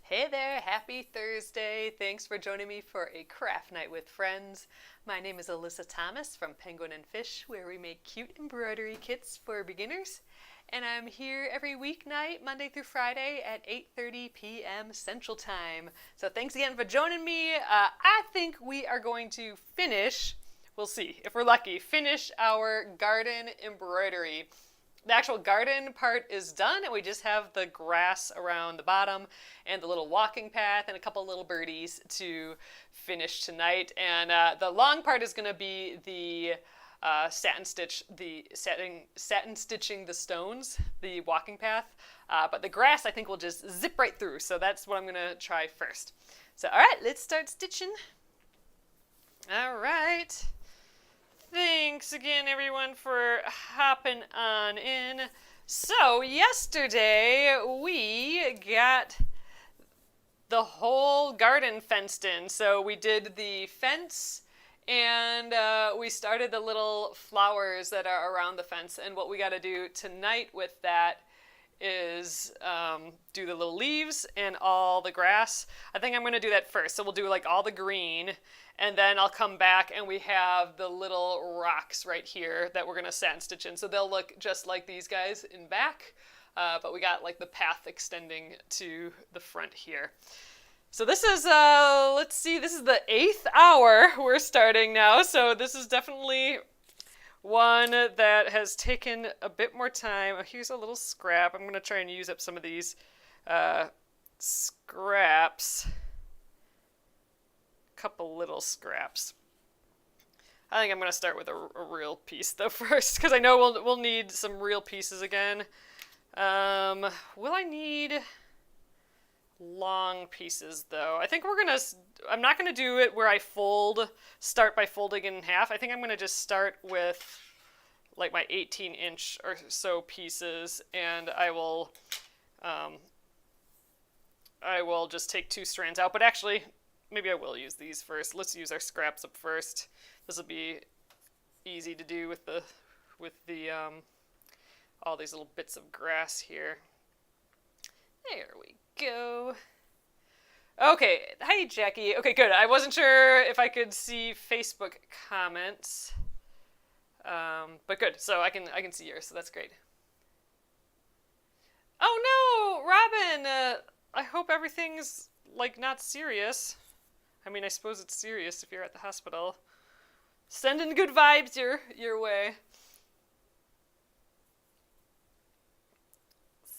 Hey there, happy Thursday. Thanks for joining me for a craft night with friends. My name is Alyssa Thomas from Penguin and Fish, where we make cute embroidery kits for beginners. And I'm here every weeknight, Monday through Friday at 8:30 p.m. Central Time. So thanks again for joining me. I think we are going to finish, we'll see if we're lucky, finish our garden embroidery. The actual garden part is done, and we just have the grass around the bottom and the little walking path and a couple little birdies to finish tonight. And the long part is going to be the satin stitching the stones, the walking path. But the grass, I think, will just zip right through. So that's what I'm going to try first. So, all right, let's start stitching. All right. Thanks again, everyone, for hopping on in. So, yesterday we got the whole garden fenced in. So, we did the fence and we started the little flowers that are around the fence. And what we got to do tonight with that is do the little leaves and all the grass. I think I'm going to do that first. So, we'll do like all the green. And then I'll come back and we have the little rocks right here that we're going to satin stitch in. So they'll look just like these guys in back, but we got like the path extending to the front here. So this is, let's see, this is the 8th hour we're starting now. So this is definitely one that has taken a bit more time. Oh, here's a little scrap. I'm going to try and use up some of these scraps. Couple little scraps. I think I'm going to start with a real piece though first, because I know we'll need some real pieces again. Will I need long pieces though? I think I'm not going to do it where I start by folding in half. I think I'm going to just start with like my 18-inch or so pieces, and I will just take 2 strands out, but actually maybe I will use these first. Let's use our scraps up first. This will be easy to do with the all these little bits of grass here. There we go. Okay, hi Jackie. Okay, good. I wasn't sure if I could see Facebook comments, but good. So I can see yours. So that's great. Oh no, Robin. I hope everything's like not serious. I mean, I suppose it's serious if you're at the hospital. Sending good vibes your way.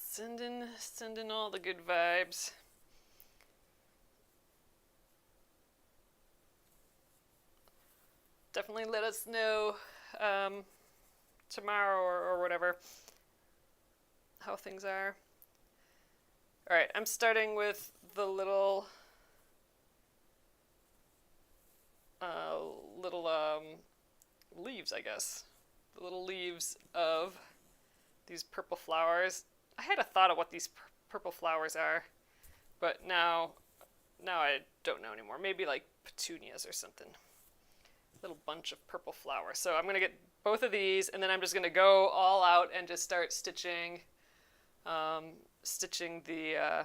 Sending all the good vibes. Definitely let us know tomorrow or whatever how things are. All right, I'm starting with the little leaves, I guess. The little leaves of these purple flowers. I had a thought of what these purple flowers are, but now I don't know anymore. Maybe like petunias or something. Little bunch of purple flowers. So I'm going to get both of these, and then I'm just going to go all out and just start stitching the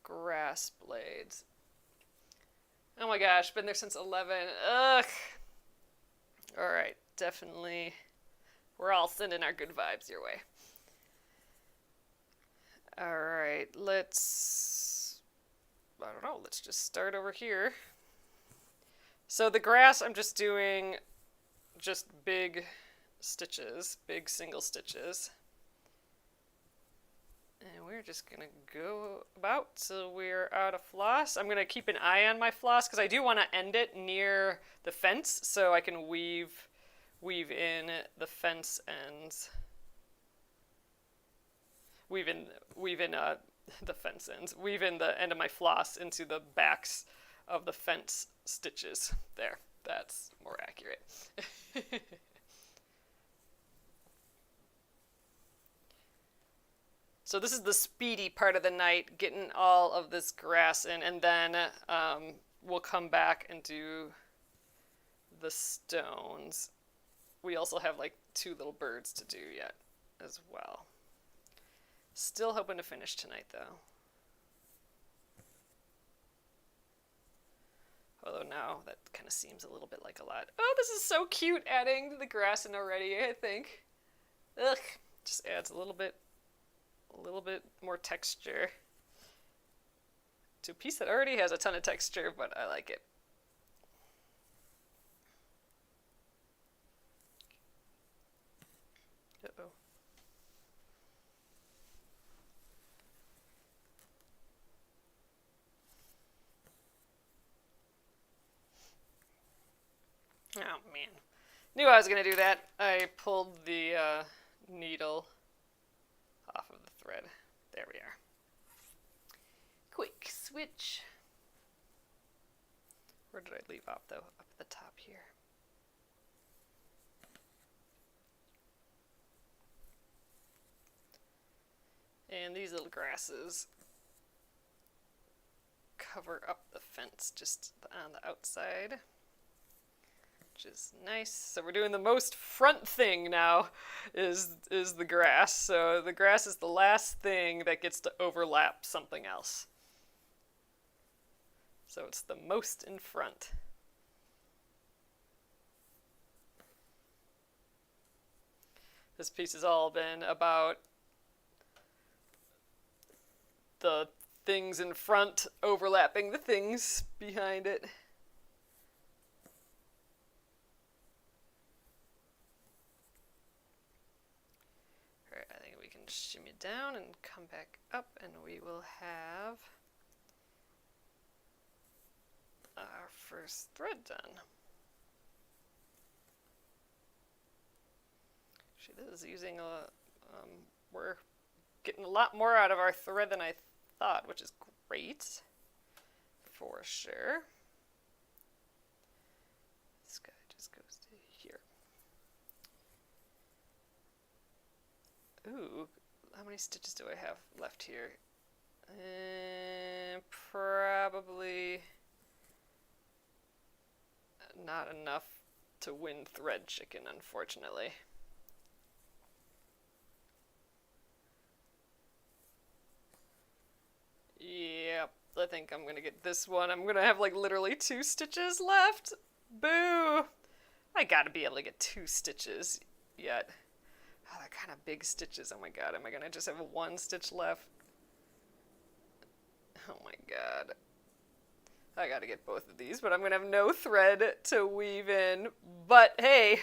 grass blades. Oh my gosh, been there since 11. Ugh. All right, definitely. We're all sending our good vibes your way. All right, let's just start over here. So the grass, I'm just doing just big stitches, big single stitches. And we're just going to go about till we're out of floss. I'm going to keep an eye on my floss because I do want to end it near the fence so I can weave in the fence ends. Weave in the fence ends. Weave in the end of my floss into the backs of the fence stitches. There, that's more accurate. So this is the speedy part of the night, getting all of this grass in, and then we'll come back and do the stones. We also have like 2 little birds to do yet as well. Still hoping to finish tonight though. now. That kind of seems a little bit like a lot. Oh, this is so cute adding the grass in already, I think. Ugh, just adds a little bit more texture to a piece that already has a ton of texture, but I like it. Uh-oh. Oh man, knew I was gonna do that. I pulled the needle off of the thread. There we are. Quick switch. Where did I leave off though? Up at the top here. And these little grasses cover up the fence just on the outside, which is nice. So we're doing the most front thing now is the grass. So the grass is the last thing that gets to overlap something else. So it's the most in front. This piece has all been about the things in front overlapping the things behind it. Alright, I think we can shimmy down and come back up, and we will have our first thread done. Actually, this is using we're getting a lot more out of our thread than I thought, which is great, for sure. This guy just goes to here. Ooh, how many stitches do I have left here? Probably not enough to win thread chicken, unfortunately. Yep, I think I'm gonna get this one. I'm gonna have like literally 2 stitches left. Boo! I gotta be able to get 2 stitches yet. Oh, they're kind of big stitches. Oh my god, am I gonna just have 1 stitch left? Oh my god. I gotta get both of these, but I'm gonna have no thread to weave in. But hey,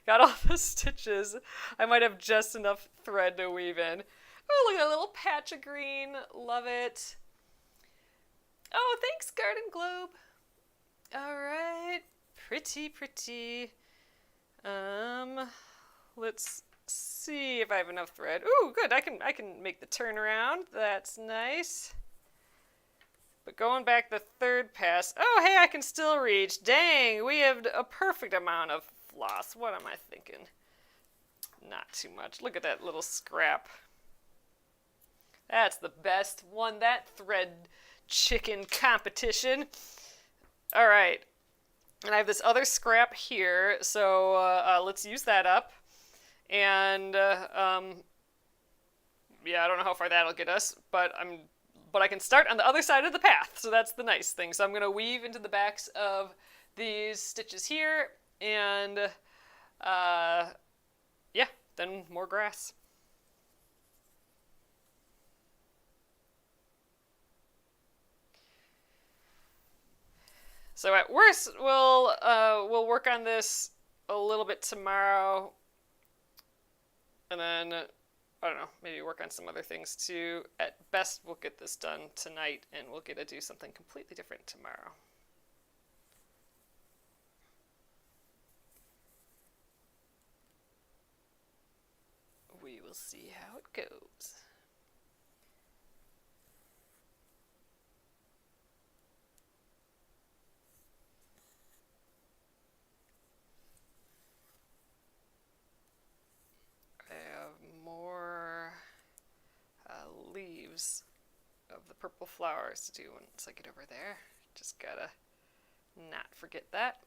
got all the stitches. I might have just enough thread to weave in. Oh, look at that little patch of green. Love it. Oh, thanks, Garden Globe. All right. Pretty, pretty. Let's see if I have enough thread. Ooh, good. I can make the turnaround. That's nice. But going back the 3rd pass. Oh, hey, I can still reach. Dang, we have a perfect amount of floss. What am I thinking? Not too much. Look at that little scrap. That's the best. Won that thread chicken competition. All right. And I have this other scrap here, so let's use that up. And yeah, I don't know how far that'll get us, but I can start on the other side of the path, so that's the nice thing. So I'm going to weave into the backs of these stitches here, and yeah, then more grass. So at worst, we'll work on this a little bit tomorrow, and then I don't know, maybe work on some other things too. At best, we'll get this done tonight, and we'll get to do something completely different tomorrow. We will see how it goes. Leaves of the purple flowers to do once I get over there. Just gotta not forget that.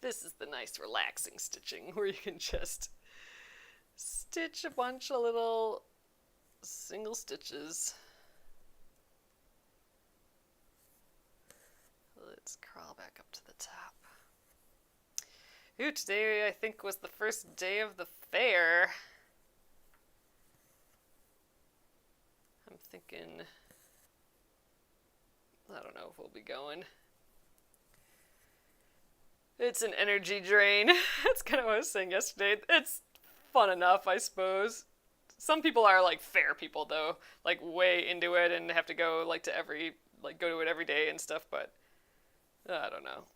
This is the nice relaxing stitching where you can just stitch a bunch of little single stitches. Let's crawl back up to the top. Ooh, today I think was the first day of the fair. I'm thinking, I don't know if we'll be going. It's an energy drain. That's kind of what I was saying yesterday. It's fun enough, I suppose. Some people are like fair people though, like way into it and have to go like to every, like go to it every day and stuff, but I don't know.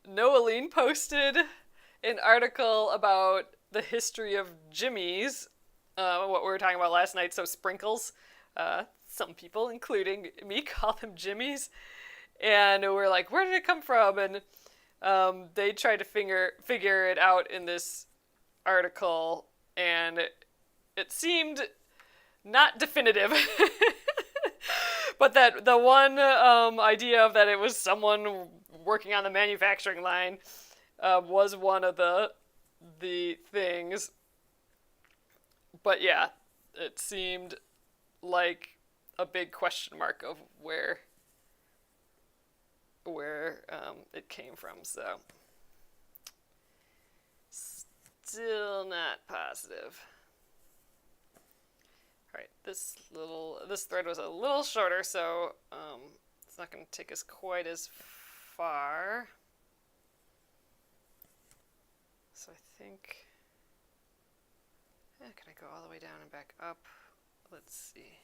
Noeline posted an article about the history of jimmies, what we were talking about last night, so sprinkles. Some people, including me, call them jimmies. And we're like, where did it come from? And they tried to figure it out in this article, and it seemed not definitive. But that the one idea of that it was someone working on the manufacturing line was one of the things. But yeah, it seemed like a big question mark of where it came from. So still not positive. All right, this thread was a little shorter, so it's not going to take us quite as far. So I think, can I go all the way down and back up? Let's see.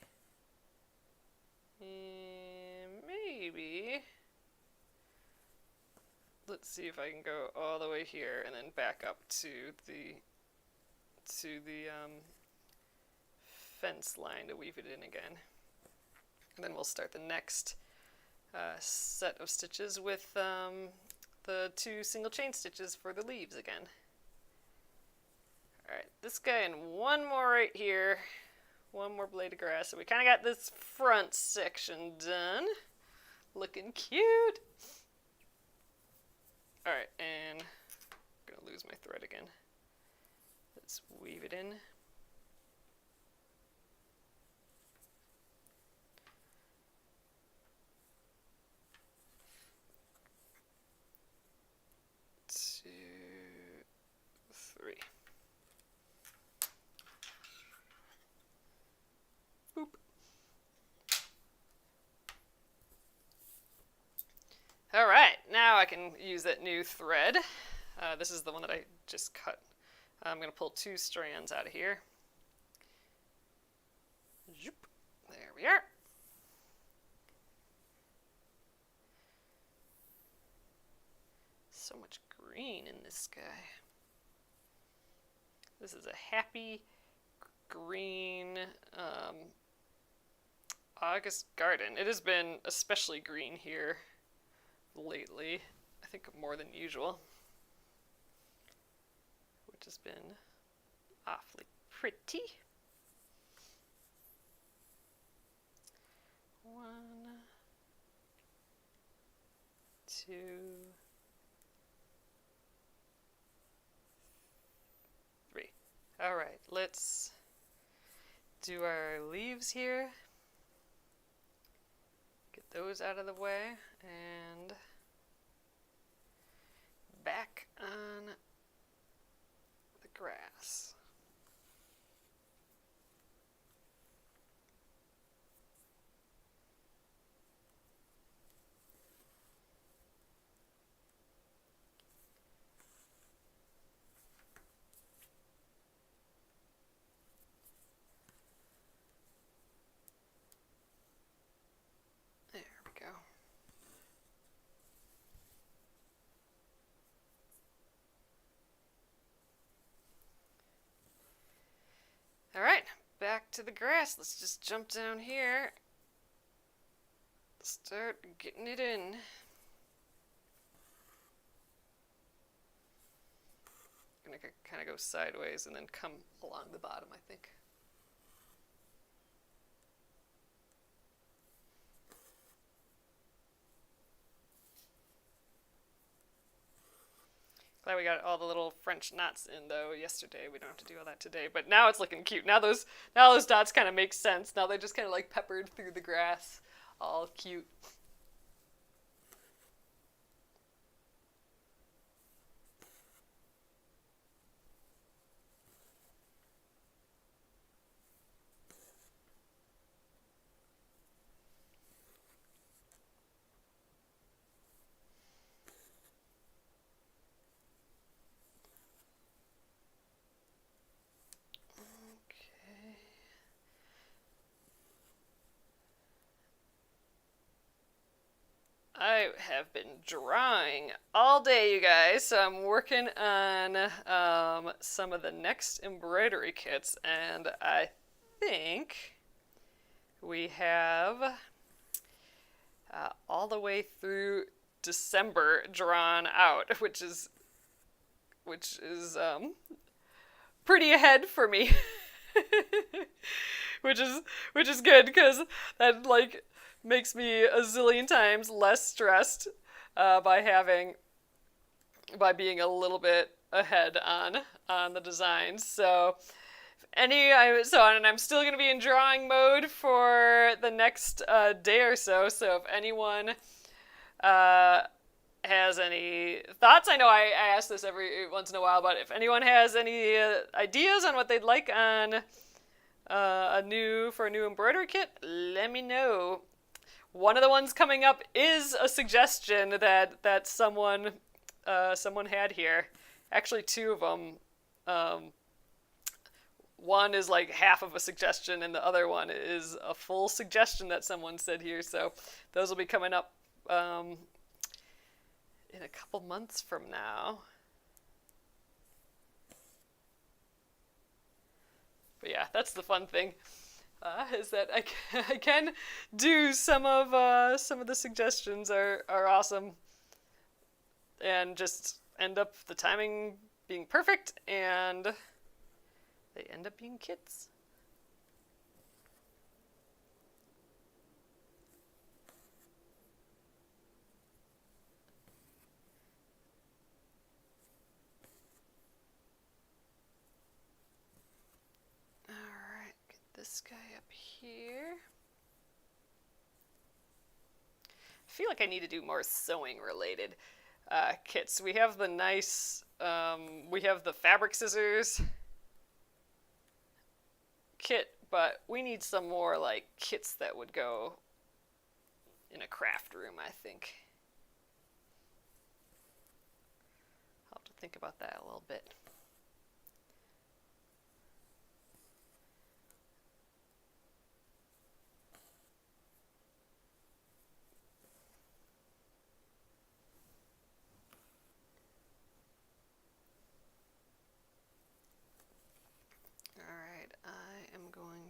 Maybe. Let's see if I can go all the way here and then back up to the fence line to weave it in again. And then we'll start the next set of stitches with the 2 single chain stitches for the leaves again. Alright, this guy and one more right here. One more blade of grass. So we kind of got this front section done. Looking cute. Alright, and I'm going to lose my thread again. Let's weave it in. Boop. All right, now I can use that new thread. This is the one that I just cut. I'm going to pull 2 strands out of here. Zoop. There we are. So much green in this guy. This is a happy green August garden. It has been especially green here lately. I think more than usual, which has been awfully pretty. 1, 2, 3. All right, let's do our leaves here. Get those out of the way and back on the grass. There we go. All right, back to the grass. Let's just jump down here. Start getting it in. going to kind of go sideways and then come along the bottom, I think. Glad we got all the little French knots in though yesterday. We don't have to do all that today. But now it's looking cute. Now those dots kind of make sense. Now they're just kind of like peppered through the grass. All cute. I have been drawing all day, you guys, so I'm working on some of the next embroidery kits, and I think we have all the way through December drawn out, which is pretty ahead for me. which is good because that like makes me a zillion times less stressed by being a little bit ahead on the designs. So and I'm still gonna be in drawing mode for the next day or so. So if anyone has any thoughts, I know I ask this every once in a while, but if anyone has any ideas on what they'd like on a new embroidery kit, let me know. One of the ones coming up is a suggestion that someone had here. Actually, two of them. One is like half of a suggestion, and the other one is a full suggestion that someone said here. So those will be coming up in a couple months from now. But yeah, that's the fun thing, is that I can do some of the suggestions are awesome, and just end up the timing being perfect, and they end up being kits. This guy up here. I feel like I need to do more sewing related kits. We have the nice, we have the fabric scissors kit, but we need some more like kits that would go in a craft room, I think. I'll have to think about that a little bit.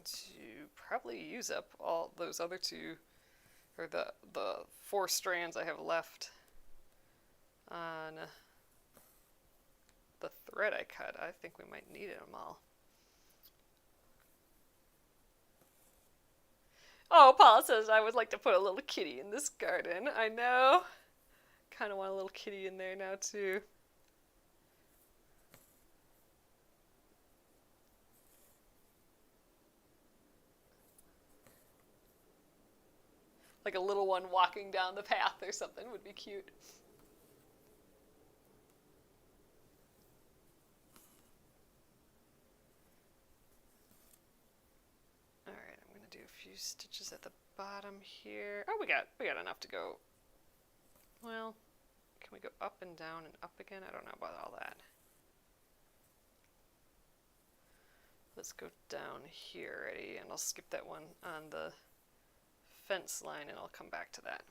To probably use up all those other two, or the 4 strands I have left on the thread I cut. I think we might need them all. Oh, Paul says I would like to put a little kitty in this garden. I know. Kind of want a little kitty in there now too. Like a little one walking down the path or something would be cute. All right, I'm gonna do a few stitches at the bottom here. Oh, we got enough to go. Well, can we go up and down and up again? I don't know about all that. Let's go down here already, and I'll skip that one on the fence line, and I'll come back to that.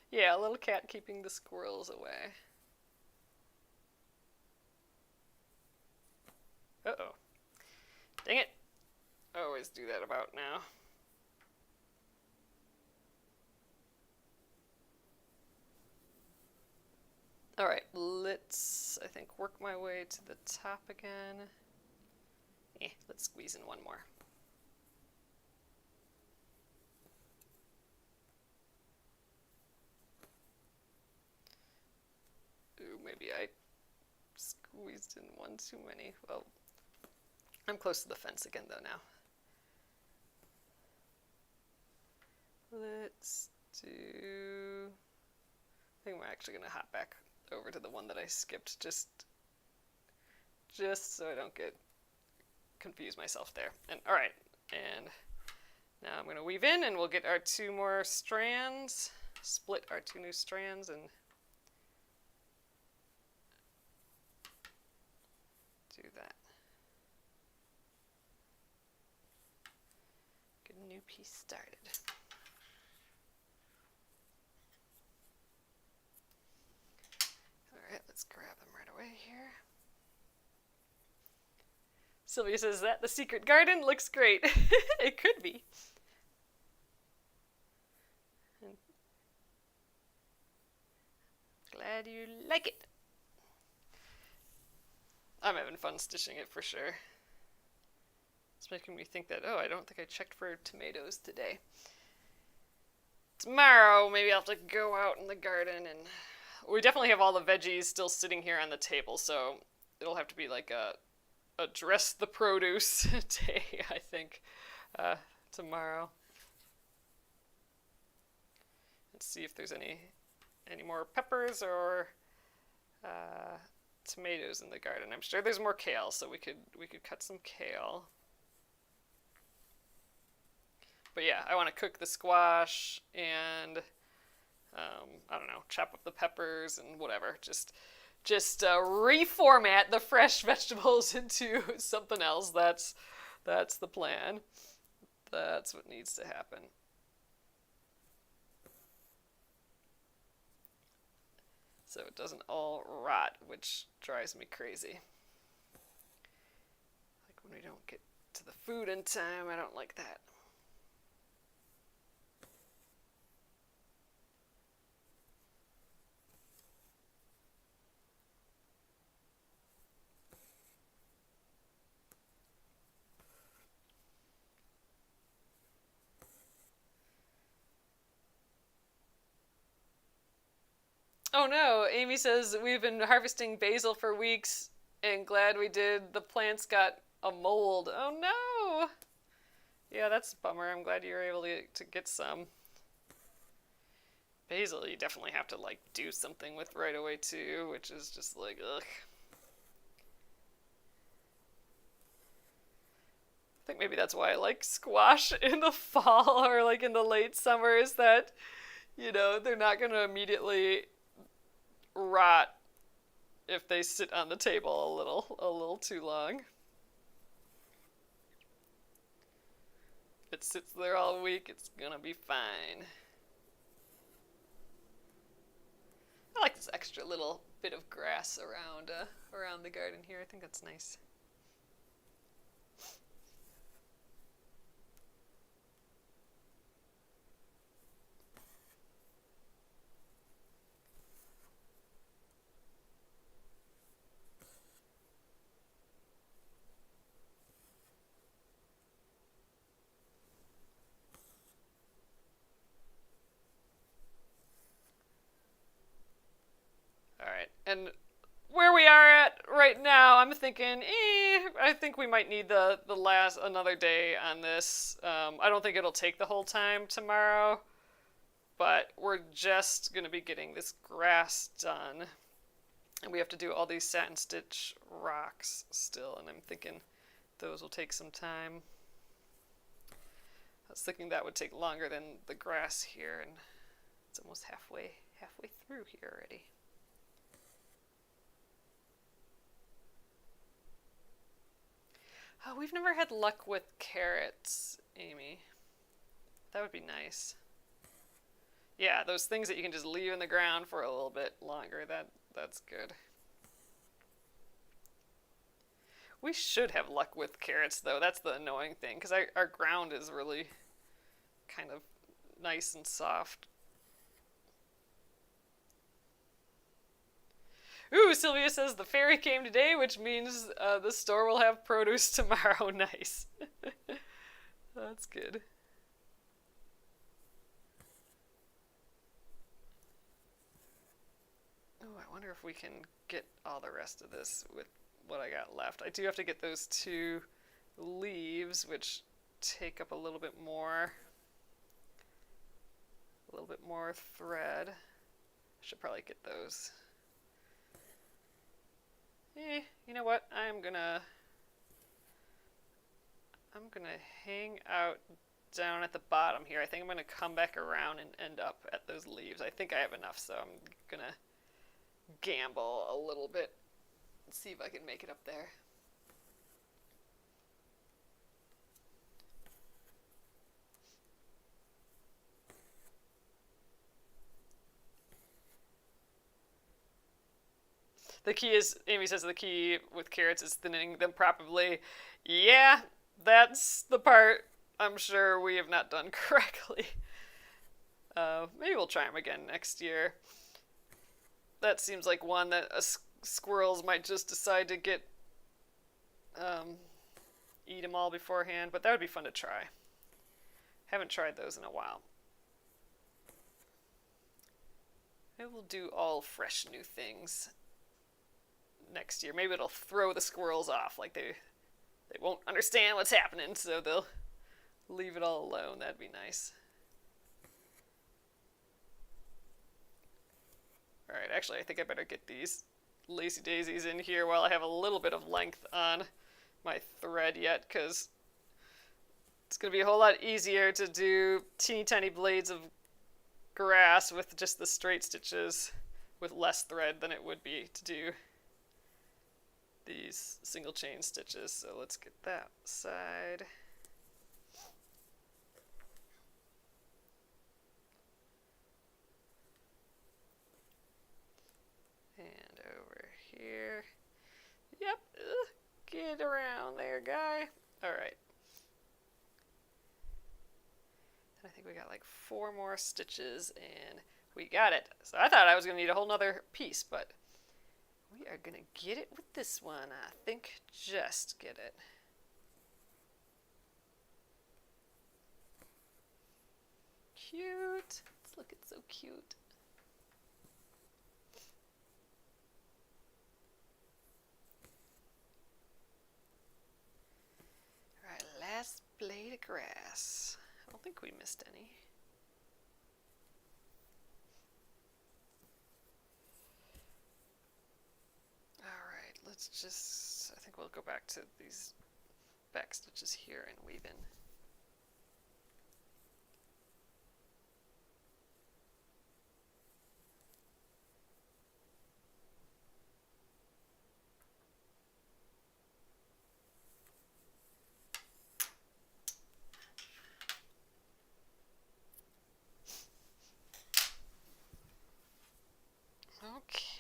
Yeah, a little cat keeping the squirrels away. Uh-oh. always do that about now. All right, let's, I think, work my way to the top again. Let's squeeze in one more. Ooh, maybe I squeezed in one too many. Well, I'm close to the fence again though now. Let's do, I think we're actually gonna hop back over to the one that I skipped just so I don't confuse myself there. And all right, and now I'm gonna weave in and we'll get our 2 more strands, split our 2 new strands and do that. Get a new piece started. All right, let's grab them right away here. Sylvia says that the secret garden looks great. It could be. Glad you like it. I'm having fun stitching it for sure. It's making me think that, oh, I don't think I checked for tomatoes today. Tomorrow, maybe I'll have to go out in the garden, and we definitely have all the veggies still sitting here on the table, so it'll have to be like a dress the produce day, I think, tomorrow. Let's see if there's any more peppers or tomatoes in the garden. I'm sure there's more kale, so we could cut some kale. But yeah, I want to cook the squash and I don't know, chop up the peppers and whatever. Just reformat the fresh vegetables into something else. That's the plan. That's what needs to happen. So it doesn't all rot, which drives me crazy. Like when we don't get to the food in time, I don't like that. Oh no, Amy says we've been harvesting basil for weeks and glad we did. The plants got a mold. Oh no! Yeah, that's a bummer. I'm glad you were able to get some. Basil, you definitely have to like do something with right away too, which is just like, ugh. I think maybe that's why I like squash in the fall or like in the late summer, is that, you know, they're not going to immediately rot if they sit on the table a little too long. If it sits there all week, it's gonna be fine. I like this extra little bit of grass around the garden here. I think that's nice. And where we are at right now, I'm thinking, I think we might need the last another day on this. I don't think it'll take the whole time tomorrow, but we're just gonna be getting this grass done, and we have to do all these satin stitch rocks still, and I'm thinking those will take some time. I was thinking that would take longer than the grass here, and it's almost halfway through here already. Oh, we've never had luck with carrots, Amy. That would be nice. Yeah, those things that you can just leave in the ground for a little bit longer, that's good. We should have luck with carrots, though. That's the annoying thing, because our ground is really kind of nice and soft. Ooh, Sylvia says the fairy came today, which means the store will have produce tomorrow. Nice. That's good. Oh, I wonder if we can get all the rest of this with what I got left. I do have to get those 2 leaves, which take up a little bit more thread. Should probably get those. You know what? I'm gonna hang out down at the bottom here. I think I'm gonna come back around and end up at those leaves. I think I have enough, so I'm gonna gamble a little bit and see if I can make it up there. The key is, Amy says the key with carrots is thinning them properly. Yeah, that's the part I'm sure we have not done correctly. Maybe we'll try them again next year. That seems like one that squirrels might just decide to get, eat them all beforehand, but that would be fun to try. Haven't tried those in a while. Maybe we'll do all fresh new things next year. Maybe it'll throw the squirrels off, like they won't understand what's happening, so they'll leave it all alone. That'd be nice. Alright, actually I think I better get these lacy daisies in here while I have a little bit of length on my thread yet, because it's going to be a whole lot easier to do teeny tiny blades of grass with just the straight stitches with less thread than it would be to do these single chain stitches. So let's get that side. And over here. Yep. Get around there, guy. Alright. I think we got like 4 more stitches and we got it. So I thought I was going to need a whole nother piece, but we are going to get it with this one. I think just get it. Cute. It's looking so cute. Alright, last blade of grass. I don't think we missed any. Alright, let's just, I think we'll go back to these back stitches here and weave in.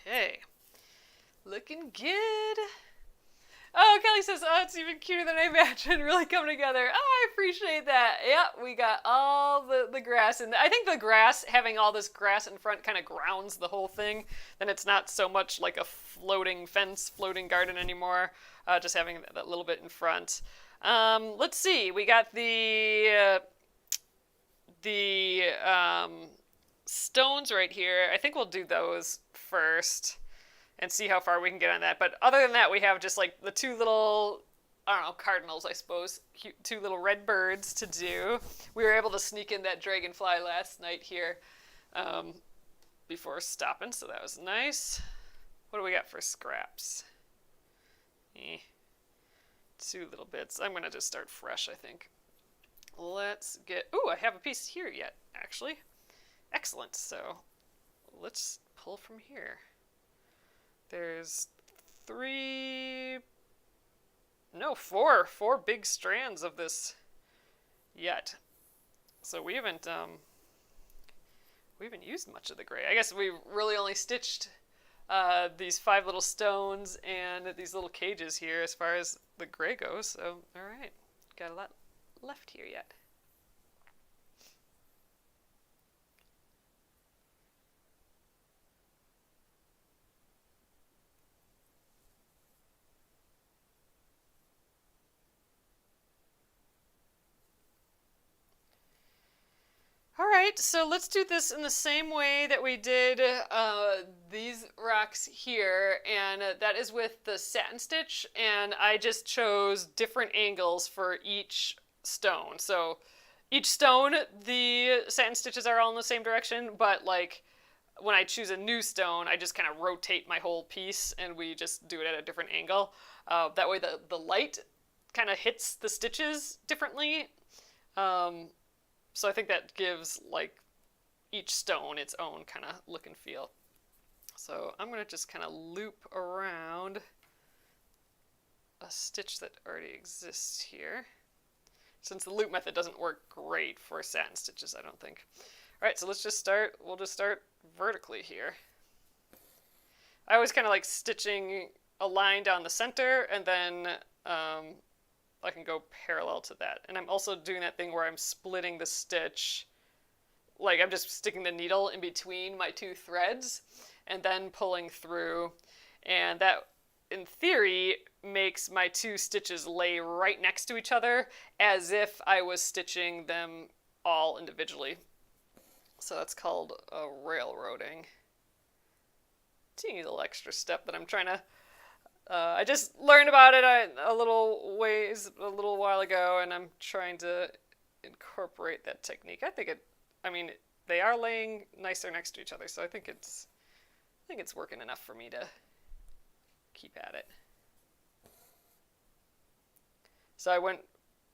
Okay, looking good. Oh, Kelly says, oh, it's even cuter than I imagined, really coming together. Oh, I appreciate that. Yeah, we got all the grass. And I think the grass, having all this grass in front kind of grounds the whole thing. Then it's not so much like a floating fence, floating garden anymore, just having that little bit in front. Let's see, we got the stones right here. I think we'll do those first and see how far we can get on that. But other than that, we have just like the 2 little, I don't know, cardinals, I suppose. 2 little red birds to do. We were able to sneak in that dragonfly last night here before stopping, so that was nice. What do we got for scraps? 2 little bits. I'm going to just start fresh, I think. Let's get, ooh, I have a piece here yet, actually. Excellent, so let's pull from here. There's 4 big strands of this yet. So we haven't used much of the gray. I guess we really only stitched these 5 little stones and these little cages here as far as the gray goes. So, all right, got a lot left here yet. All right, so let's do this in the same way that we did these rocks here, and that is with the satin stitch, and I just chose different angles for each stone. So each stone, the satin stitches are all in the same direction, but like when I choose a new stone, I just kind of rotate my whole piece, and we just do it at a different angle. That way the light kind of hits the stitches differently. So I think that gives like each stone its own kind of look and feel. So I'm going to just kind of loop around a stitch that already exists here, since the loop method doesn't work great for satin stitches, I don't think. All right, so let's just start, we'll just start vertically here. I always kind of like stitching a line down the center, and then I can go parallel to that. And I'm also doing that thing where I'm splitting the stitch, like I'm just sticking the needle in between my 2 threads and then pulling through. And that, in theory, makes my 2 stitches lay right next to each other as if I was stitching them all individually. So that's called railroading. Teeny little extra step that I'm trying to I just learned about it a little while ago, and I'm trying to incorporate that technique. I mean, they are laying nicer next to each other, so I think it's working enough for me to keep at it. So I went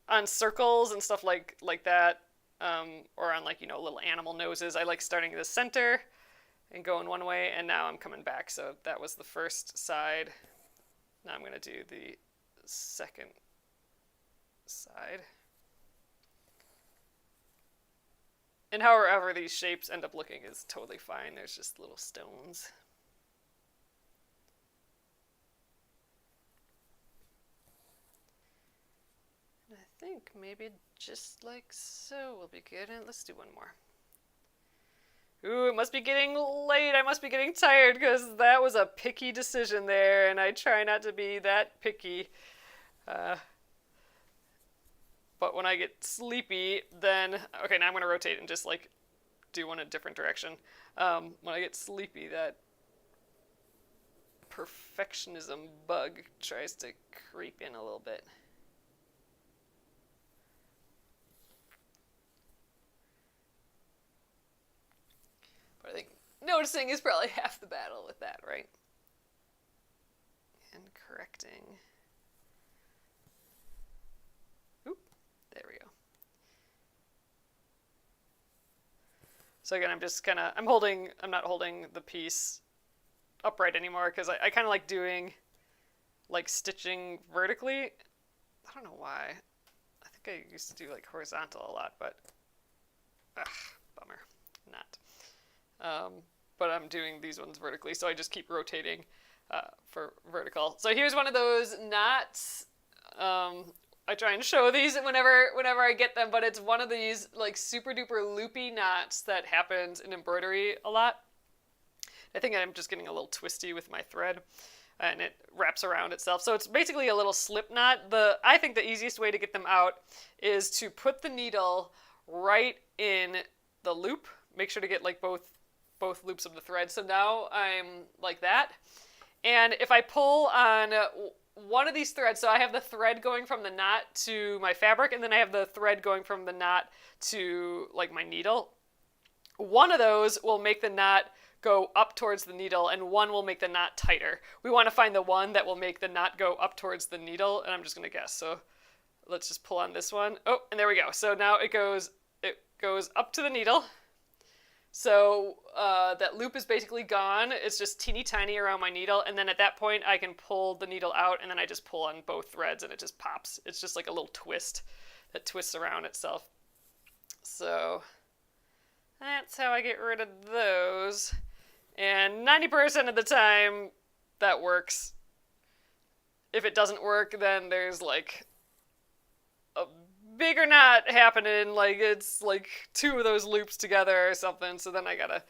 on circles and stuff like that, or on like, little animal noses. I like starting in the center and going one way, and now I'm coming back. So that was the first side. Now I'm going to do the second side. And however these shapes end up looking is totally fine. There's just little stones. And I think maybe just like so will be good. And let's do one more. Ooh, it must be getting late. I must be getting tired because that was a picky decision there, and I try not to be that picky. But when I get sleepy, then... Okay, now I'm going to rotate and just, like, do one in a different direction. When I get sleepy, that perfectionism bug tries to creep in a little bit. But I think noticing is probably half the battle with that, right? And correcting. Oop, there we go. So again, I'm not holding the piece upright anymore because I kind of like doing, like, stitching vertically. I don't know why. I think I used to do, like, horizontal a lot, but, bummer, not. But I'm doing these ones vertically, so I just keep rotating for vertical. So here's one of those knots. I try and show these whenever I get them, but it's one of these like super duper loopy knots that happens in embroidery a lot. I think I'm just getting a little twisty with my thread, and it wraps around itself. So it's basically a little slip knot. I think the easiest way to get them out is to put the needle right in the loop. Make sure to get like both loops of the thread. So now I'm like that. And if I pull on one of these threads, so I have the thread going from the knot to my fabric, and then I have the thread going from the knot to like my needle. One of those will make the knot go up towards the needle, and one will make the knot tighter. We want to find the one that will make the knot go up towards the needle, and I'm just going to guess. So let's just pull on this one. Oh, and there we go. So now it goes up to the needle. So that loop is basically gone. It's just teeny tiny around my needle, and then at that point I can pull the needle out, and then I just pull on both threads and it just pops. It's just like a little twist that twists around itself. So that's how I get rid of those. And 90% of the time, that works. If it doesn't work, then there's like a bigger knot happening. Like it's like two of those loops together or something. So then I gotta,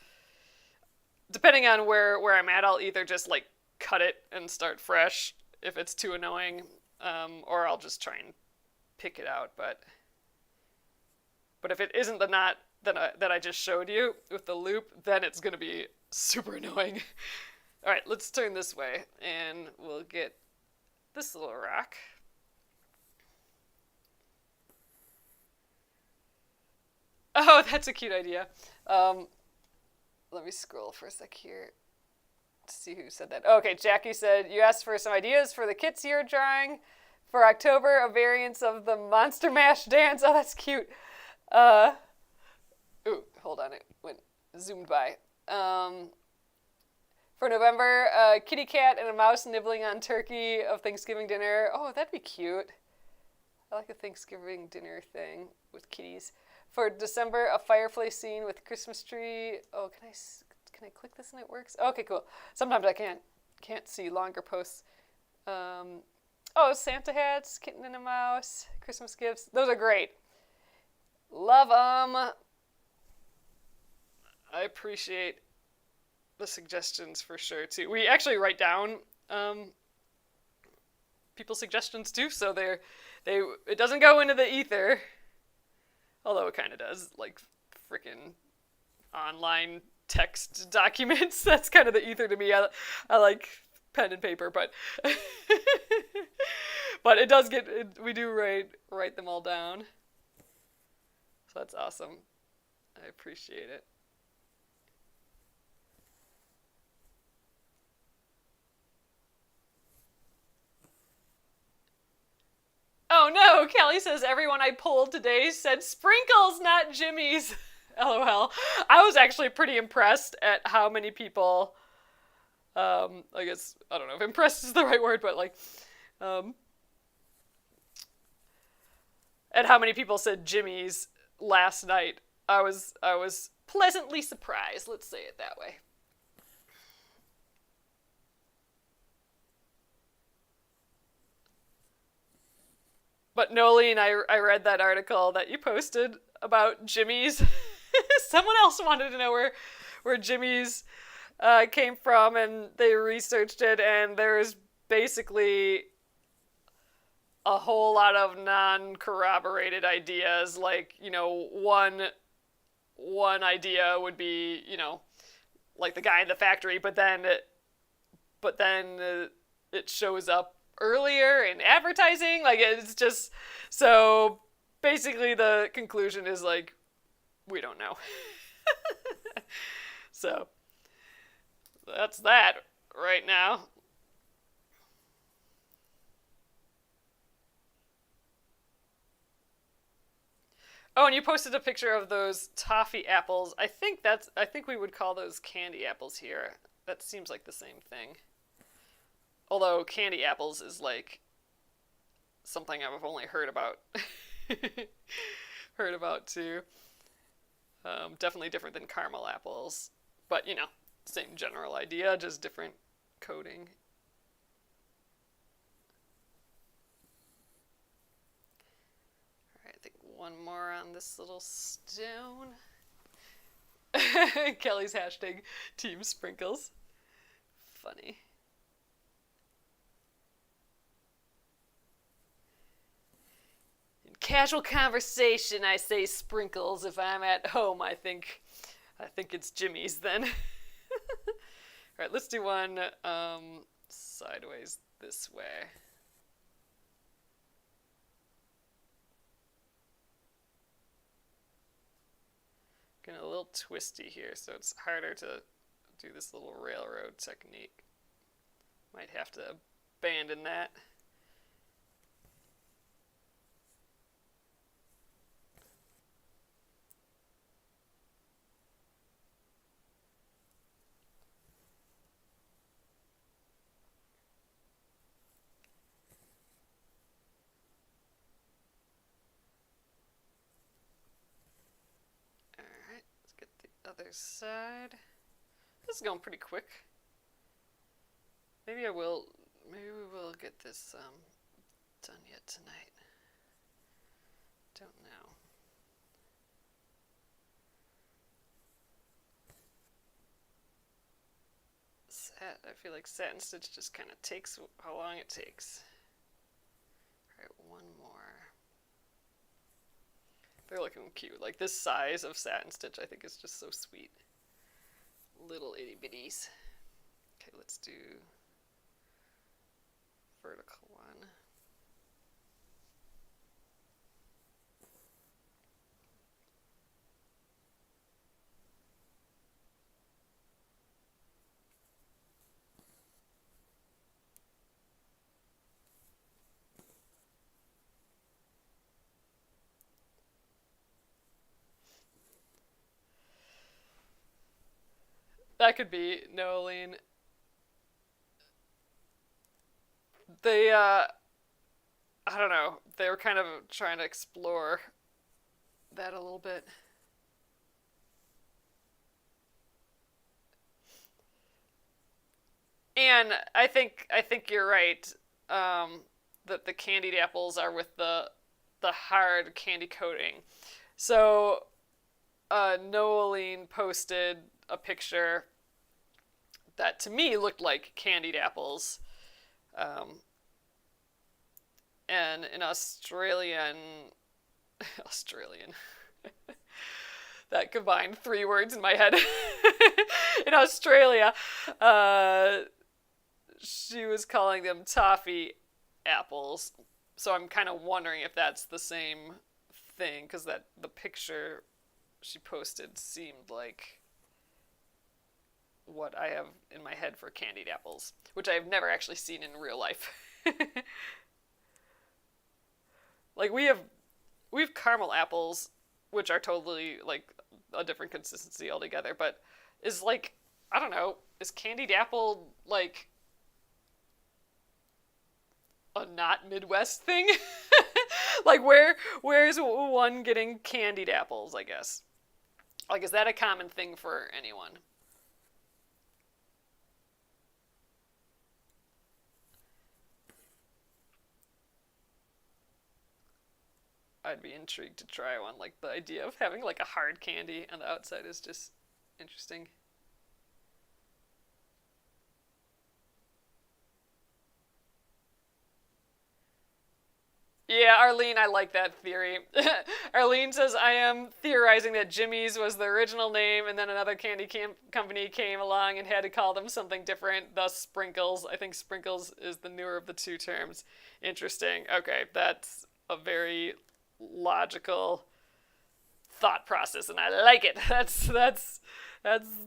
depending on where I'm at, I'll either just like cut it and start fresh if it's too annoying, or I'll just try and pick it out. But if it isn't the knot that I just showed you with the loop, then it's gonna be super annoying. All right, let's turn this way, and we'll get this little rock. Oh, that's a cute idea. Let me scroll for a sec here to see who said that. Okay, Jackie said, you asked for some ideas for the kits you're drawing for October, a variance of the Monster Mash dance. Oh, that's cute. Ooh, hold on, it went zoomed by. For November, a kitty cat and a mouse nibbling on turkey of Thanksgiving dinner. Oh, that'd be cute. I like a Thanksgiving dinner thing with kitties. For December, a fireplace scene with Christmas tree. Oh, can I click this and it works? Okay, cool. Sometimes I can't see longer posts. Oh, Santa hats, kitten and a mouse, Christmas gifts. Those are great. Love them. I appreciate the suggestions for sure too. We actually write down people's suggestions too, so it doesn't go into the ether, although it kind of does, like freaking online text documents. That's kind of the ether to me. I like pen and paper, but but it does get. We do write them all down, so that's awesome. I appreciate it. Oh no, Kelly says everyone I polled today said sprinkles, not Jimmy's. LOL. I was actually pretty impressed at how many people, I guess, I don't know if impressed is the right word, but like, at how many people said Jimmy's last night. I was pleasantly surprised, let's say it that way. But Nolene, I read that article that you posted about Jimmy's. Someone else wanted to know where Jimmy's came from, and they researched it, and there's basically a whole lot of non-corroborated ideas. Like, one idea would be, like the guy in the factory, but then it shows up earlier in advertising. Like, it's just, so basically the conclusion is like, we don't know. So that's that right now. Oh, and you posted a picture of those toffee apples. I think we would call those candy apples here. That seems like the same thing. Although candy apples is like something I've only heard about. Heard about too. Definitely different than caramel apples. But, same general idea, just different coating. Alright, I think one more on this little stone. Kelly's hashtag Team Sprinkles. Funny. In casual conversation, I say sprinkles. If I'm at home, I think it's Jimmy's then. Alright, let's do one sideways this way. Getting a little twisty here, so it's harder to do this little railroad technique. Might have to abandon that. Alright, let's get the other side. This is going pretty quick. Maybe I will. Maybe we will get this done yet tonight. Don't know. I feel like satin stitch just kind of takes how long it takes. All right, one more. They're looking cute. Like this size of satin stitch, I think is just so sweet. Little itty bitties. Okay, let's do vertical one. That could be Noeline. They, I don't know. They were kind of trying to explore that a little bit. And I think you're right. That the candied apples are with the hard candy coating. So, Noeline posted a picture that to me looked like candied apples. Um, and an Australian that combined three words in my head. In Australia, uh, she was calling them toffee apples. So I'm kind of wondering if that's the same thing because that the picture she posted seemed like what I have in my head for candied apples, which I have never actually seen in real life. Like we have caramel apples, which are totally like a different consistency altogether. But is like I don't know, is candied apple like a not Midwest thing? Like where's one getting candied apples? I guess like is that a common thing for anyone? I'd be intrigued to try one. Like the idea of having like a hard candy on the outside is just interesting. Yeah, Arlene, I like that theory. Arlene says I am theorizing that Jimmy's was the original name, and then another company came along and had to call them something different, thus Sprinkles. I think Sprinkles is the newer of the two terms. Interesting. Okay, that's a very logical thought process, and I like it. That's that's very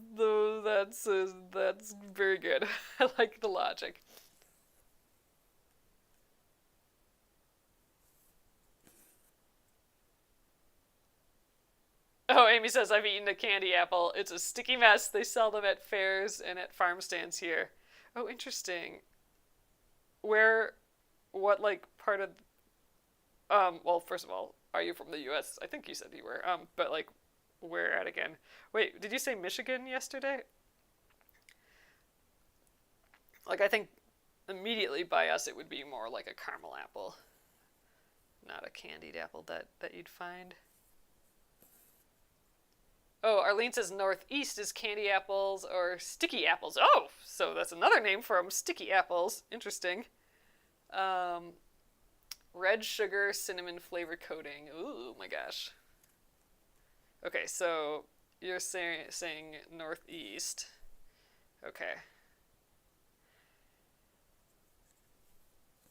good. I like the logic. Oh, Amy says I've eaten a candy apple. It's a sticky mess. They sell them at fairs and at farm stands here. Oh, interesting. Where, what like part of? Well, first of all, are you from the U.S.? I think you said you were. But like, where at again? Wait, did you say Michigan yesterday? Like, I think immediately by us it would be more like a caramel apple, not a candied apple that you'd find. Oh, Arlene says northeast is candy apples or sticky apples. Oh, so that's another name for them, sticky apples. Interesting. Um, red sugar, cinnamon flavor coating. Ooh, my gosh. Okay, so you're saying northeast. Okay.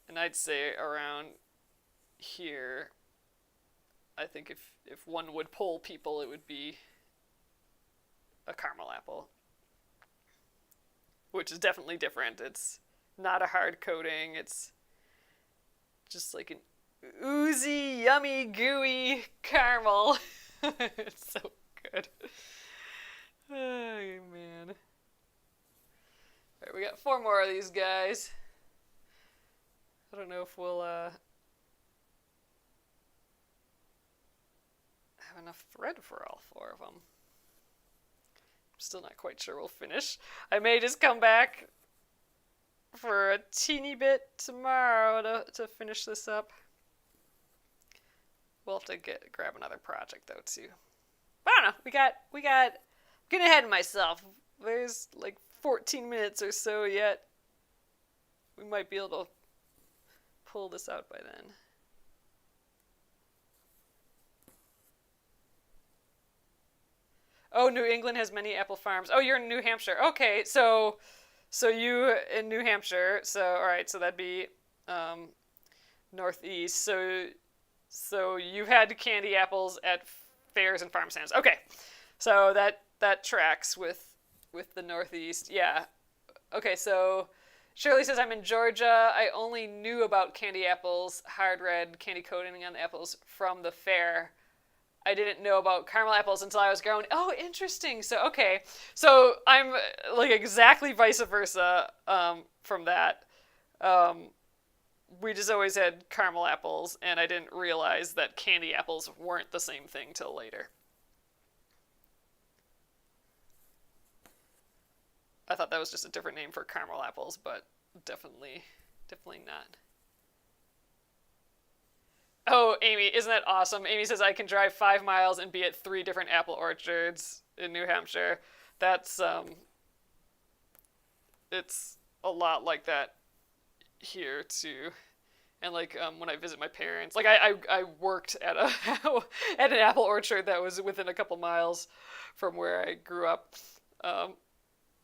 And I'd say around here, I think if one would poll people, it would be a caramel apple, which is definitely different. It's not a hard coating. It's just like an oozy, yummy, gooey caramel. It's so good. Oh man. All right, we got four more of these guys. I don't know if we'll have enough thread for all four of them. Still not quite sure we'll finish. I may just come back for a teeny bit tomorrow to finish this up. We'll have to grab another project though too. But I don't know. We got getting ahead of myself. There's like 14 minutes or so yet. We might be able to pull this out by then. Oh, New England has many apple farms. Oh, you're in New Hampshire. Okay, so you in New Hampshire. So all right, so that'd be northeast. So you've had candy apples at fairs and farm stands. Okay, so that tracks with the northeast. Yeah. Okay, so Shirley says I'm in Georgia. I only knew about candy apples, hard red candy coating on the apples from the fair. I didn't know about caramel apples until I was grown. Oh, interesting. So, okay. So I'm like exactly vice versa from that. We just always had caramel apples, and I didn't realize that candy apples weren't the same thing till later. I thought that was just a different name for caramel apples, but definitely not. Oh, Amy, isn't that awesome? Amy says I can drive 5 miles and be at 3 different apple orchards in New Hampshire. That's, it's a lot like that here, too. And, like, when I visit my parents, like, I worked at at an apple orchard that was within a couple miles from where I grew up.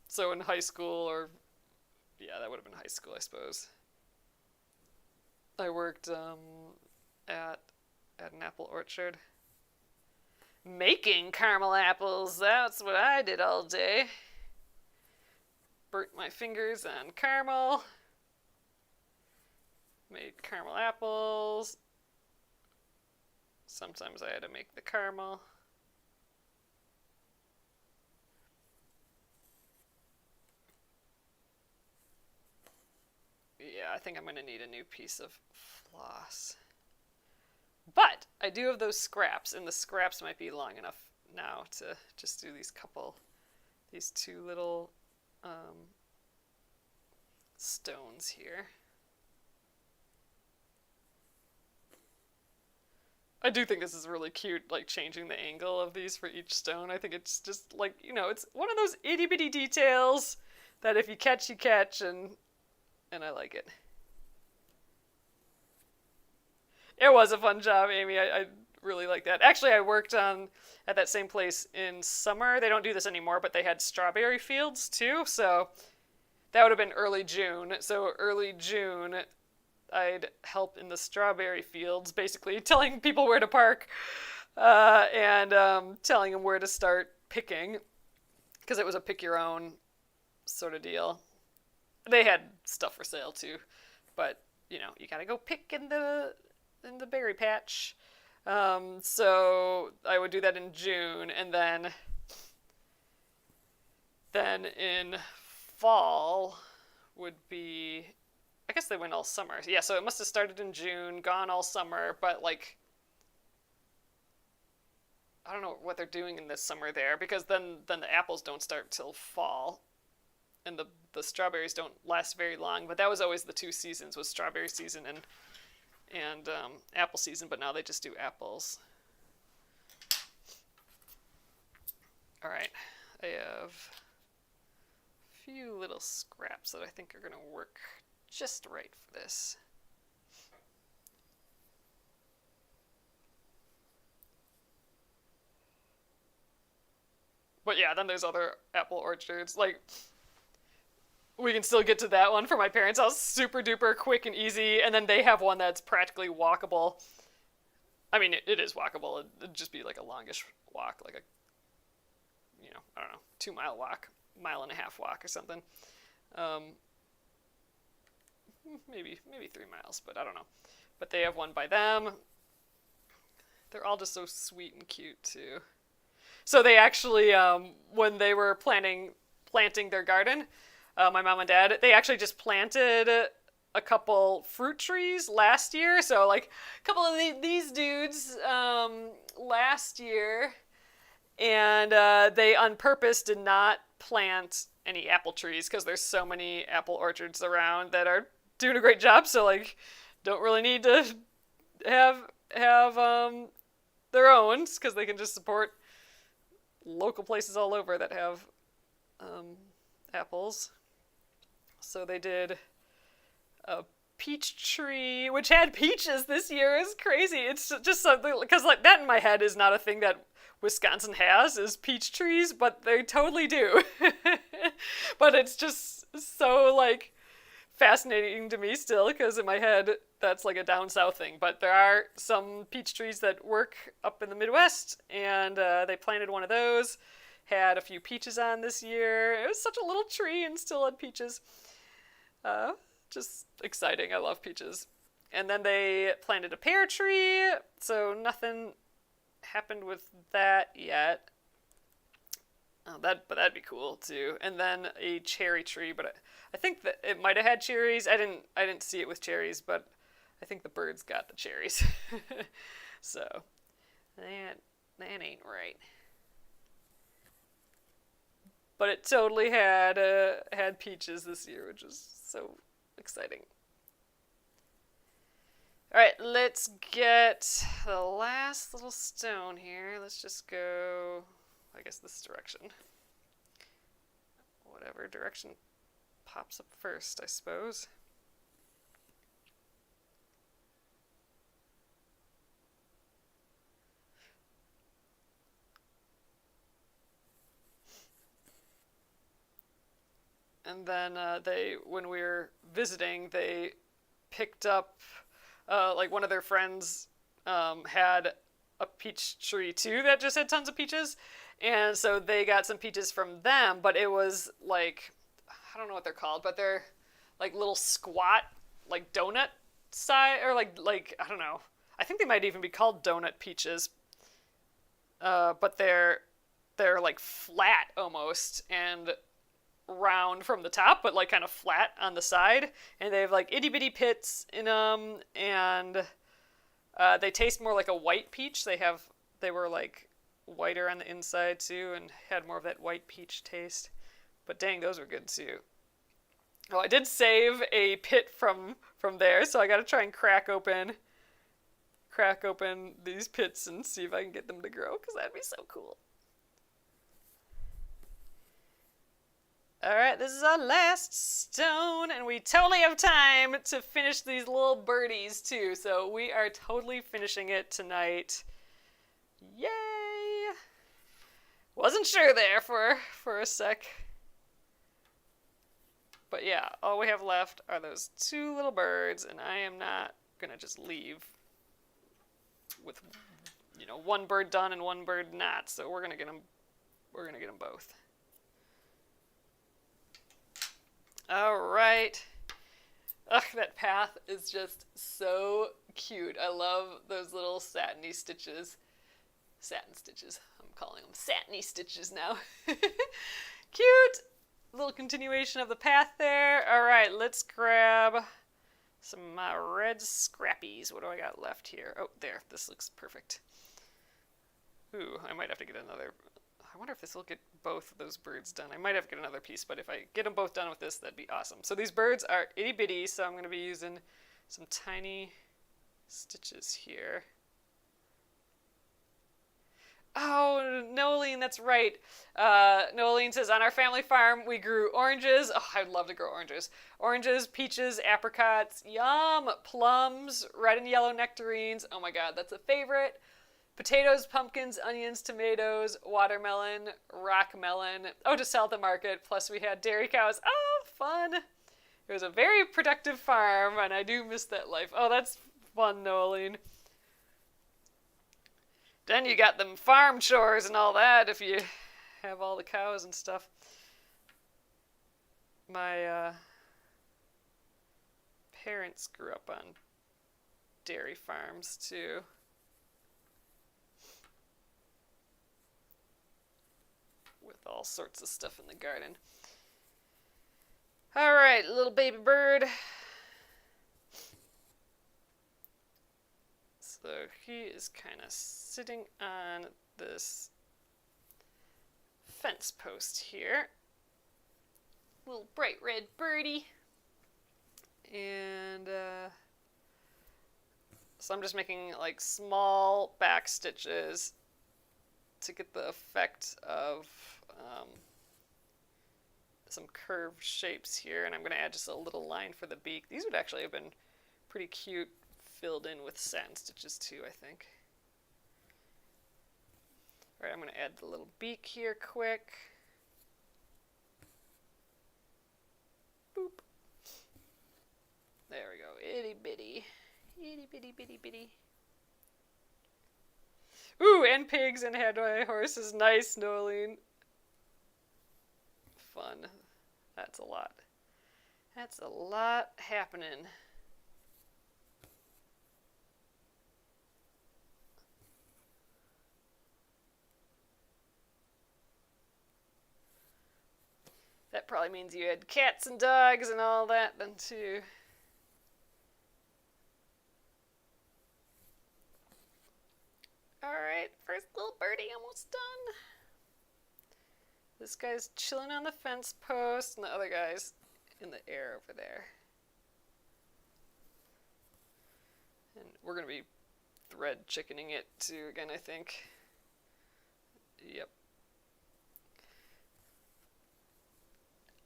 So in high school, or, yeah, that would have been high school, I suppose. I worked, at an apple orchard. Making caramel apples, that's what I did all day. Burnt my fingers on caramel. Made caramel apples. Sometimes I had to make the caramel. Yeah, I think I'm going to need a new piece of floss. But I do have those scraps, and the scraps might be long enough now to just do these 2 little stones here. I do think this is really cute, like changing the angle of these for each stone. I think it's just like, it's one of those itty bitty details that if you catch, you catch, and I like it. It was a fun job, Amy. I really like that. Actually, I worked at that same place in summer. They don't do this anymore, but they had strawberry fields too. So that would have been early June. So early June, I'd help in the strawberry fields, basically telling people where to park and telling them where to start picking, because it was a pick your own sort of deal. They had stuff for sale too, but you gotta go pick in the berry patch. So I would do that in June, and then in fall would be, I guess they went all summer. Yeah, so it must have started in June, gone all summer, but like, I don't know what they're doing in this summer there, because then the apples don't start till fall, and the strawberries don't last very long. But that was always the 2 seasons, was strawberry season and apple season, but now they just do apples. All right, I have a few little scraps that I think are going to work just right for this. But yeah, then there's other apple orchards. Like, we can still get to that one for my parents' house. Super duper quick and easy. And then they have one that's practically walkable. I mean, it is walkable. It'd just be like a longish walk, like a, I don't know, 2-mile walk, 1.5-mile walk or something. Maybe 3 miles, but I don't know. But they have one by them. They're all just so sweet and cute too. So they actually, when they were planting their garden, my mom and dad, they actually just planted a couple fruit trees last year. So like a couple of these dudes last year, And they on purpose did not plant any apple trees because there's so many apple orchards around that are doing a great job. So like, don't really need to have their own because they can just support local places all over that have um, apples. So they did a peach tree, which had peaches this year. Is crazy. It's just something because like that in my head is not a thing that Wisconsin has is peach trees, but they totally do. But it's just so like fascinating to me still because in my head that's like a down south thing. But there are some peach trees that work up in the Midwest, and they planted one of those. Had a few peaches on this year. It was such a little tree and still had peaches. Just exciting. I love peaches. And then they planted a pear tree, so nothing happened with that yet. Oh, but that'd be cool too. And then a cherry tree, but I think that it might have had cherries. I didn't see it with cherries, but I think the birds got the cherries. So that ain't right. But it totally had peaches this year, which is so exciting. All right, let's get the last little stone here. Let's just go, I guess, this direction. Whatever direction pops up first, I suppose. And then when we were visiting, they picked up like one of their friends had a peach tree too that just had tons of peaches, and so they got some peaches from them. But it was like I don't know what they're called, but they're like little squat like donut size or like I don't know. I think they might even be called donut peaches. But they're like flat almost and round from the top, but like kind of flat on the side, and they have like itty bitty pits in them, and they taste more like a white peach. They were like whiter on the inside too, and had more of that white peach taste. But dang, those were good too. Oh, I did save a pit from there, so I got to try and crack open these pits and see if I can get them to grow, because that'd be so cool. Alright, this is our last stone, and we totally have time to finish these little birdies too, so we are totally finishing it tonight. Yay! Wasn't sure there for a sec. But yeah, all we have left are those two little birds, and I am not gonna just leave with, one bird done and one bird not, so we're gonna get them both. All right. Ugh, that path is just so cute. I love those little satiny stitches. Satin stitches. I'm calling them satiny stitches now. Cute. Little continuation of the path there. All right, let's grab some of my red scrappies. What do I got left here? Oh, there. This looks perfect. Ooh, I might have to get another. I wonder if this will get both of those birds done. I might have to get another piece, but if I get them both done with this, that'd be awesome. So these birds are itty bitty, so I'm going to be using some tiny stitches here. Oh, Noeline, that's right. Noeline says, on our family farm, we grew oranges. Oh, I'd love to grow oranges. Oranges, peaches, apricots, yum, plums, red and yellow nectarines. Oh my God, that's a favorite. Potatoes, pumpkins, onions, tomatoes, watermelon, rock melon. Oh, to sell at the market. Plus we had dairy cows. Oh, fun. It was a very productive farm, and I do miss that life. Oh, that's fun, Noeline. Then you got them farm chores and all that if you have all the cows and stuff. My parents grew up on dairy farms too. With all sorts of stuff in the garden. All right, little baby bird. So he is kind of sitting on this fence post here. Little bright red birdie. And so I'm just making like small back stitches to get the effect of some curved shapes here. And I'm going to add just a little line for the beak. These would actually have been pretty cute filled in with satin stitches too, I think. All right, I'm going to add the little beak here quick. Boop. There we go. Itty bitty. Itty bitty bitty bitty. Ooh, and pigs and had my horses. Nice, Nolene. Fun. That's a lot. That's a lot happening. That probably means you had cats and dogs and all that then too. Alright, first little birdie almost done. This guy's chilling on the fence post and the other guy's in the air over there. And we're going to be thread chickening it too again, I think. Yep.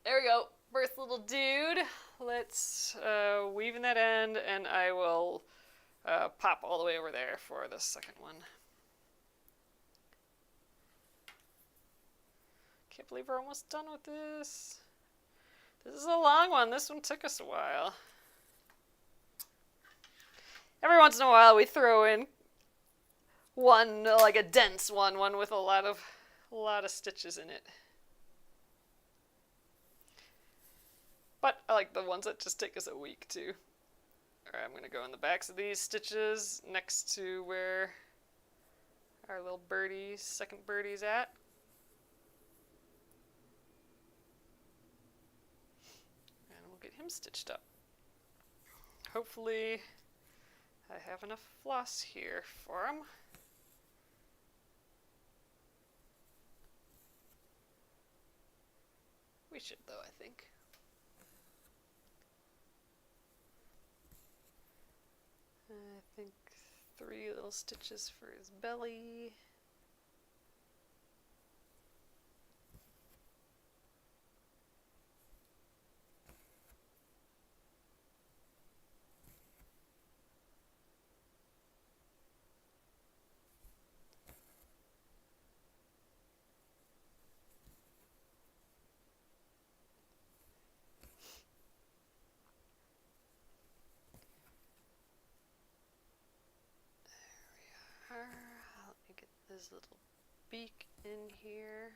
There we go. First little dude. Let's weave in that end, and I will pop all the way over there for the second one. Can't believe we're almost done with this. This is a long one. This one took us a while. Every once in a while we throw in one, like a dense one with a lot of stitches in it. But I like the ones that just take us a week too. Alright, I'm going to go in the backs of these stitches next to where our little birdie, second birdie's at. And we'll get him stitched up. Hopefully I have enough floss here for him. We should though, I think. I think 3 little stitches for his belly. Let me get this little beak in here.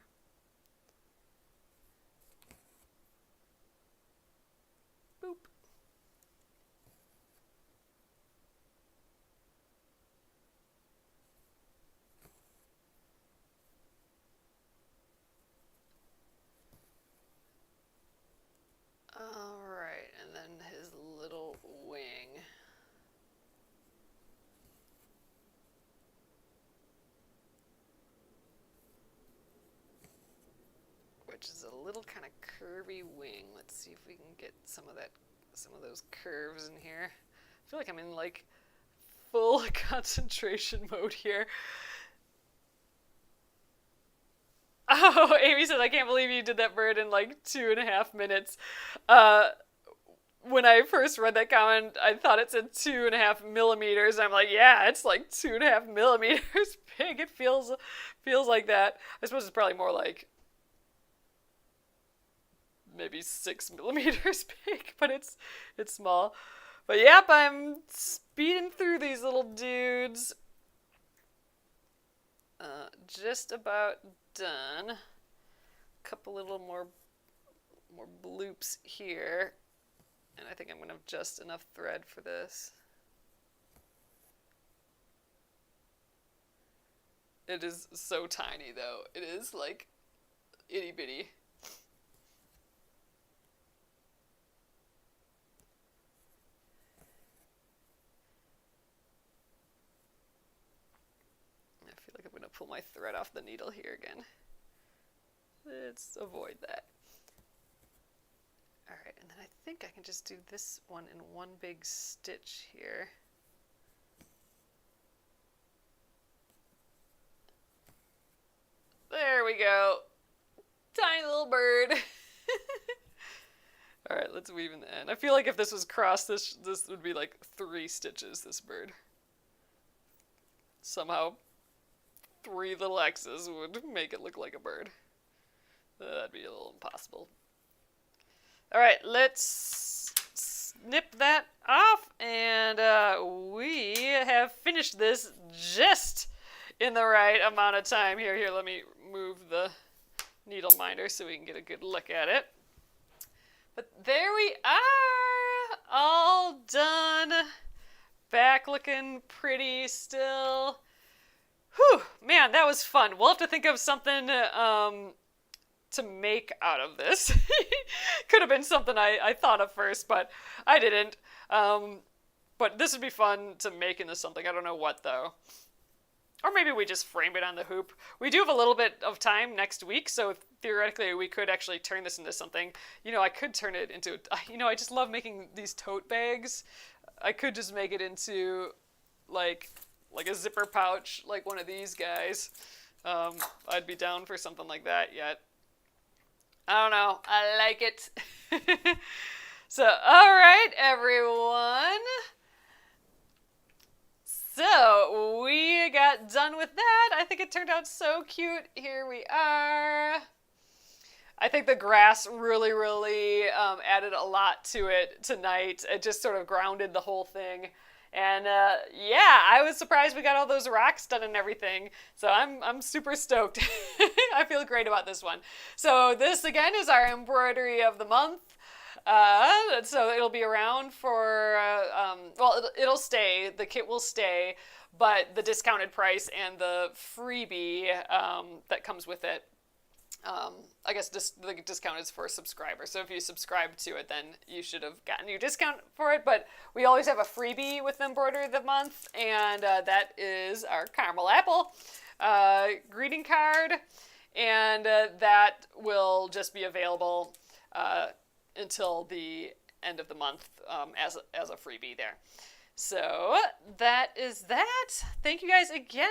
Boop. All right, and then his little wing. Which is a little kind of curvy wing. Let's see if we can get some of those curves in here. I feel like I'm in like full concentration mode here. Oh, Amy says, I can't believe you did that bird in like 2.5 minutes. When I first read that comment, I thought it said 2.5 millimeters. I'm like, yeah, it's like 2.5 millimeters big. It feels like that. I suppose it's probably more like maybe 6 millimeters big, but it's small. But yep, I'm speeding through these little dudes. Just about done. A couple little more bloops here, and I think I'm gonna have just enough thread for this. It is so tiny though. It is like itty bitty. I feel like I'm gonna pull my thread off the needle here again. Let's avoid that. All right, and then I think I can just do this one in one big stitch here. There we go. Tiny little bird. All right, let's weave in the end. I feel like if this was crossed, this would be like 3 stitches, this bird. Somehow 3 little X's would make it look like a bird. That'd be a little impossible. All right, let's snip that off, and we have finished this just in the right amount of time. Here, let me move the needle minder so we can get a good look at it. But there we are, all done. Back looking pretty still. Whew, man, that was fun. We'll have to think of something to make out of this. Could have been something I thought of first, but I didn't. But this would be fun to make into something. I don't know what, though. Or maybe we just frame it on the hoop. We do have a little bit of time next week, so theoretically we could actually turn this into something. You know, I could turn it into, I just love making these tote bags. I could just make it into, like a zipper pouch, like one of these guys. I'd be down for something like that yet. I don't know. I like it. So, all right, everyone. So, we got done with that. I think it turned out so cute. Here we are. I think the grass really, really added a lot to it tonight. It just sort of grounded the whole thing. And yeah, I was surprised we got all those rocks done and everything. So I'm super stoked. I feel great about this one. So this again is our embroidery of the month. So it'll be around for, well, it'll stay, the kit will stay, but the discounted price and the freebie that comes with it, I guess the discount is for subscribers. So if you subscribe to it, then you should have gotten your discount for it. But we always have a freebie with the embroidery of the month, and that is our caramel apple greeting card, and that will just be available until the end of the month as a freebie there. So that is that. Thank you guys again,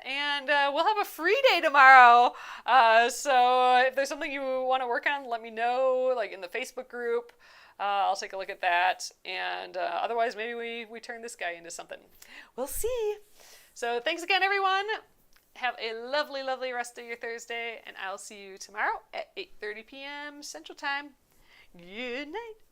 and we'll have a free day tomorrow. So if there's something you want to work on, let me know, like in the Facebook group. I'll take a look at that, and otherwise maybe we turn this guy into something. We'll see. So thanks again, everyone. Have a lovely, lovely rest of your Thursday, and I'll see you tomorrow at 8:30 p.m. Central Time. Good night.